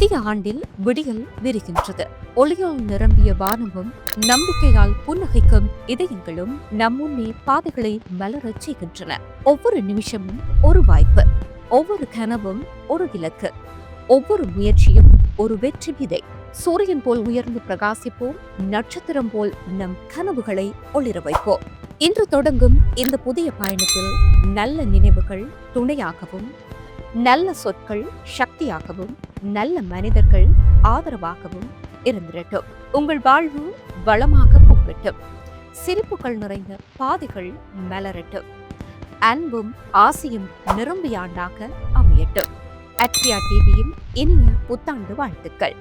புதிய ஆண்டில் விடியல் விரிகின்றது. ஒளியால் நிரம்பிய வானமும் நம்பிக்கையால் புன்னகைக்கும் இதயங்களும் நம் முன்னே பாதைகளை மலரச் செய்கின்றன. ஒவ்வொரு நிமிஷமும் ஒரு வாய்ப்பு, ஒவ்வொரு கனவும் ஒரு இலக்கு, ஒவ்வொரு முயற்சியும் ஒரு வெற்றி விதை. சூரியன் போல் உயர்ந்து பிரகாசிப்போம், நட்சத்திரம் போல் நம் கனவுகளை ஒளிர வைப்போம். இன்று தொடங்கும் இந்த புதிய பயணத்தில் நல்ல நினைவுகள் துணையாகவும், நல்ல சொற்கள் சக்தியாகவும், நல்ல மனிதர்கள் ஆதரவாகவும் இருந்திரட்டும். உங்கள் வாழ்வு வளமாக பொங்கட்டும். சிரிப்புகள் நிறைந்த பாதைகள் மலரட்டும். அன்பும் ஆசையும் நிரம்பிய ஆண்டாக அமையட்டும். அட்ரியா டிவியின் இனிய புத்தாண்டு வாழ்த்துக்கள்.